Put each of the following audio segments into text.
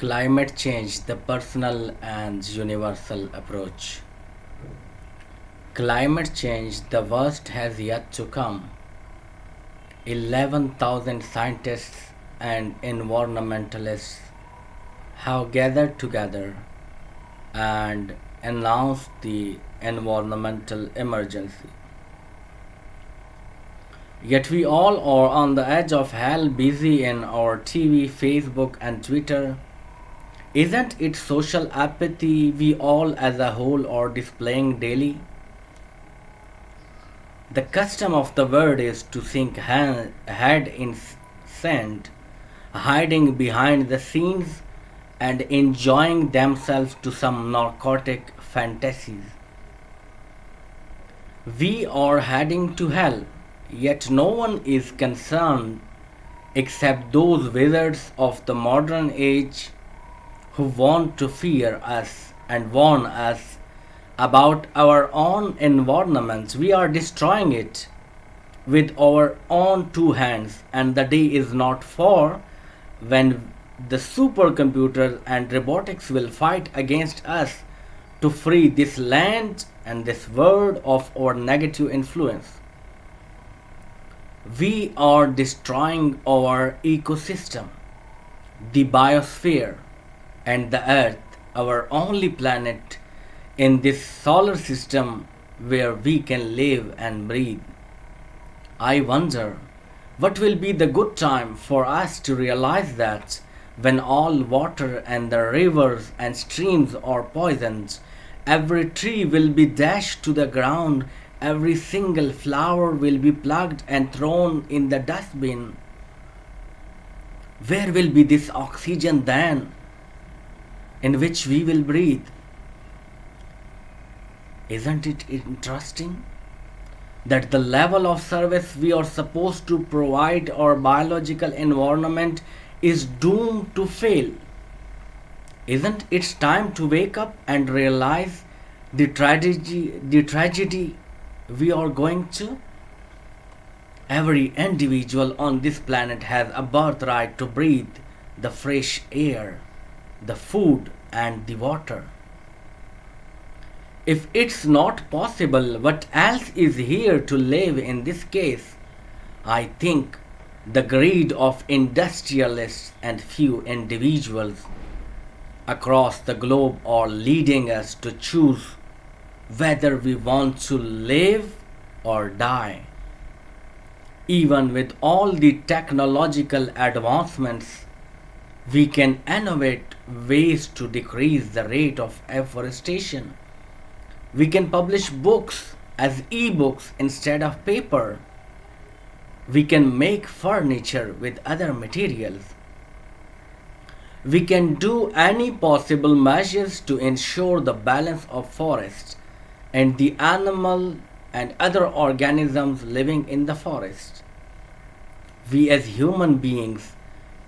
Climate change, the personal and universal approach. Climate change, the worst has yet to come. 11,000 scientists and environmentalists have gathered together and announced the environmental emergency. Yet we all are on the edge of hell, busy in our TV, Facebook, and Twitter. Isn't it social apathy we all as a whole are displaying daily? The custom of the world is to think ahead in sand, hiding behind the scenes and enjoying themselves to some narcotic fantasies. We are heading to hell, yet no one is concerned except those wizards of the modern age who want to fear us and warn us about our own environments. We are destroying it with our own two hands, and the day is not far when the supercomputers and robotics will fight against us to free this land and this world of our negative influence. We are destroying our ecosystem, the biosphere, and the earth, our only planet in this solar system where we can live and breathe. I wonder what will be the good time for us to realize that when all water and the rivers and streams are poisoned, every tree will be dashed to the ground, every single flower will be plucked and thrown in the dustbin. Where will be this oxygen then in which we will breathe? Isn't it interesting that the level of service we are supposed to provide our biological environment is doomed to fail? Isn't it time to wake up and realize the tragedy we are going to? Every individual on this planet has a birthright to breathe the fresh air, the food, and the water. If it's not possible, what else is here to live in this case? I think the greed of industrialists and few individuals across the globe are leading us to choose whether we want to live or die. Even with all the technological advancements, we can innovate ways to decrease the rate of afforestation. We can publish books as e-books instead of paper. We can make furniture with other materials. We can do any possible measures to ensure the balance of forests and the animal and other organisms living in the forest. We as human beings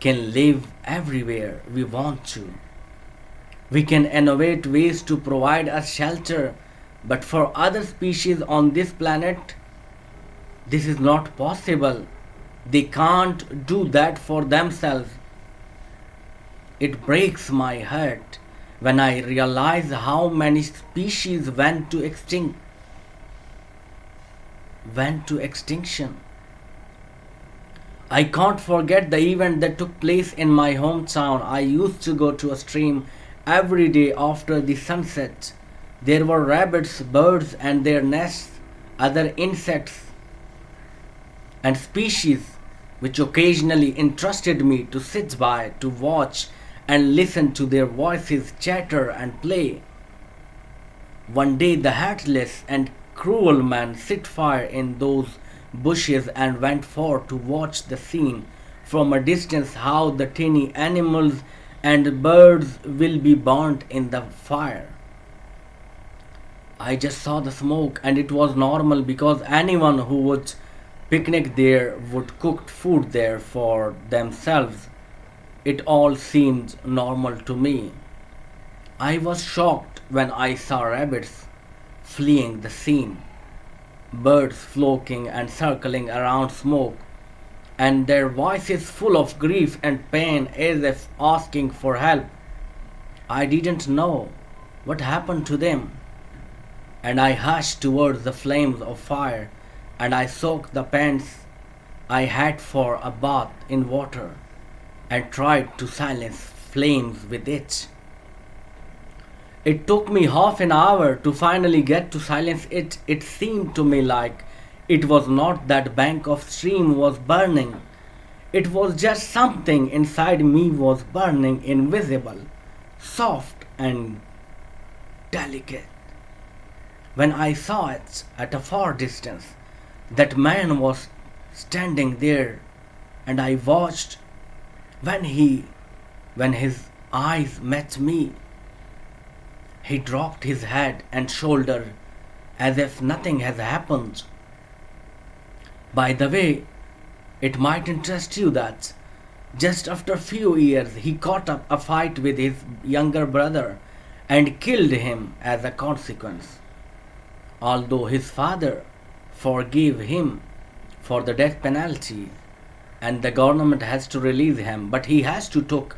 can live everywhere we want to. We can innovate ways to provide us shelter, but for other species on this planet, this is not possible. They can't do that for themselves. It breaks my heart when I realize how many species went to extinction. I can't forget the event that took place in my hometown. I used to go to a stream every day after the sunset. There were rabbits, birds and their nests, other insects and species which occasionally interested me to sit by, to watch and listen to their voices chatter and play. One day the heartless and cruel man set fire in those bushes and went forth to watch the scene from a distance, how the tiny animals and birds will be burnt in the fire. I just saw the smoke and it was normal because anyone who would picnic there would cook food there for themselves. It all seemed normal to me. I was shocked when I saw rabbits fleeing the scene, birds flocking and circling around smoke, and their voices full of grief and pain as if asking for help. I didn't know what happened to them, and I hushed towards the flames of fire, and I soaked the pants I had for a bath in water, and tried to silence flames with it. It took me half an hour to finally get to silence it. It seemed to me like it was not that bank of stream was burning. It was just something inside me was burning, invisible, soft and delicate. When I saw it at a far distance, that man was standing there, and I watched when his eyes met me. He dropped his head and shoulder as if nothing has happened. By the way, it might interest you that just after a few years he caught up a fight with his younger brother and killed him as a consequence. Although his father forgave him for the death penalty and the government has to release him, but he has to take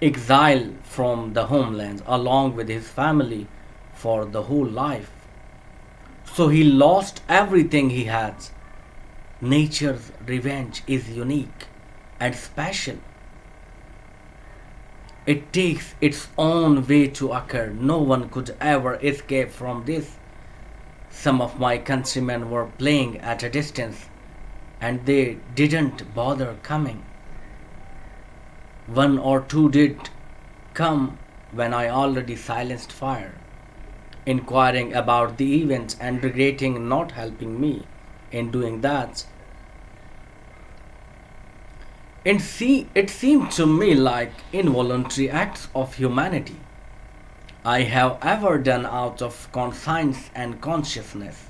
exile from the homelands along with his family for the whole life. So he lost everything he had. Nature's revenge is unique and special. It takes its own way to occur. No one could ever escape from this. Some of my countrymen were playing at a distance and they didn't bother coming. One or two did come when I already silenced fire, inquiring about the events and regretting not helping me in doing that. It seemed to me like involuntary acts of humanity I have ever done out of conscience and consciousness.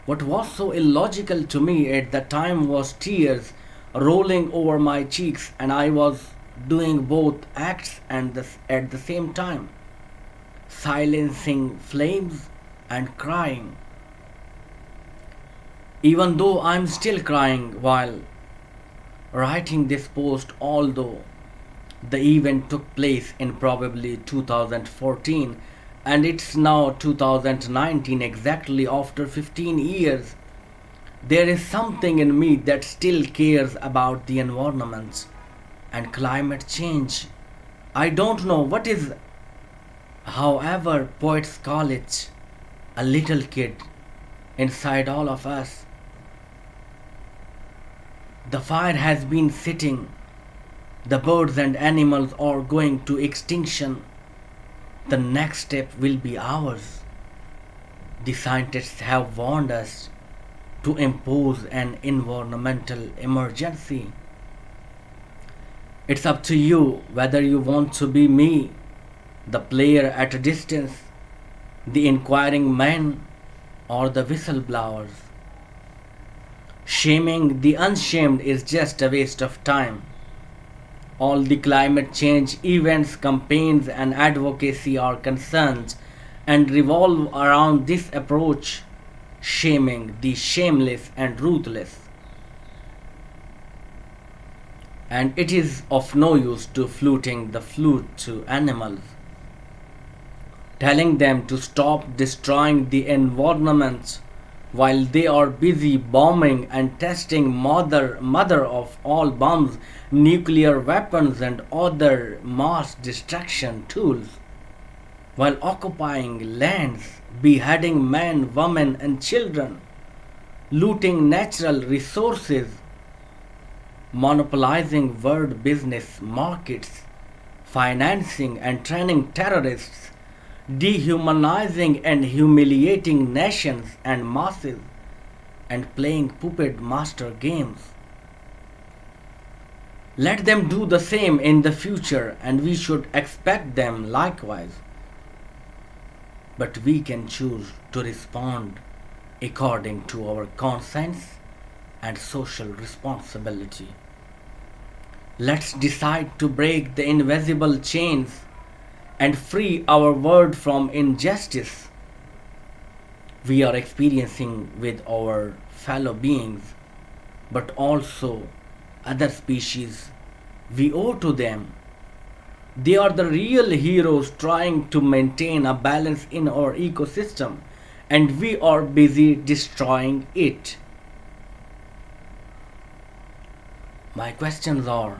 What was so illogical to me at the time was tears rolling over my cheeks, and I was doing both acts at the same time, silencing flames and crying. Even though I'm still crying while writing this post, although the event took place in probably 2014 and it's now 2019, exactly after 15 years, there is something in me that still cares about the environment and climate change. I don't know what is, however, poets call it, a little kid inside all of us. The fire has been sitting. The birds and animals are going to extinction. The next step will be ours. The scientists have warned us to impose an environmental emergency. It's up to you whether you want to be me, the player at a distance, the inquiring man, or the whistleblowers. Shaming the unshamed is just a waste of time. All the climate change events, campaigns, and advocacy are concerned and revolve around this approach, shaming the shameless and ruthless. And it is of no use to fluting the flute to animals, telling them to stop destroying the environment while they are busy bombing and testing mother of all bombs, nuclear weapons and other mass destruction tools, while occupying lands, beheading men, women and children, looting natural resources, monopolizing world business markets, financing and training terrorists, dehumanizing and humiliating nations and masses, and playing puppet master games. Let them do the same in the future, and we should expect them likewise. But we can choose to respond according to our conscience and social responsibility. Let's decide to break the invisible chains and free our world from injustice we are experiencing with our fellow beings, but also other species. We owe to them They are the real heroes trying to maintain a balance in our ecosystem, and we are busy destroying it. My questions are,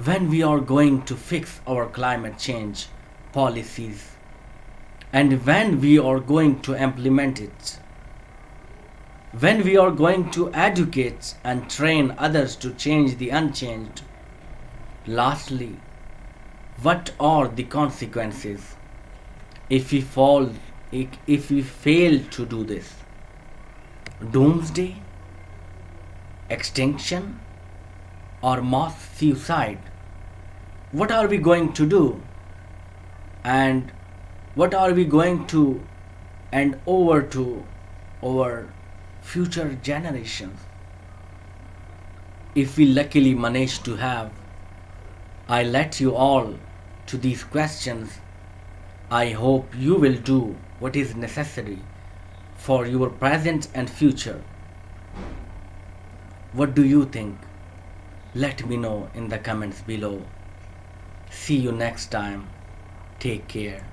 when we are going to fix our climate change policies, and when we are going to implement it, when we are going to educate and train others to change the unchanged. Lastly, what are the consequences if we fall if we fail to do this? Doomsday, extinction, or mass suicide? What are we going to do? And what are we going to hand over to our future generations? If we luckily manage to have, I let you all to these questions. I hope you will do what is necessary for your present and future. What do you think? Let me know in the comments below. See you next time. Take care.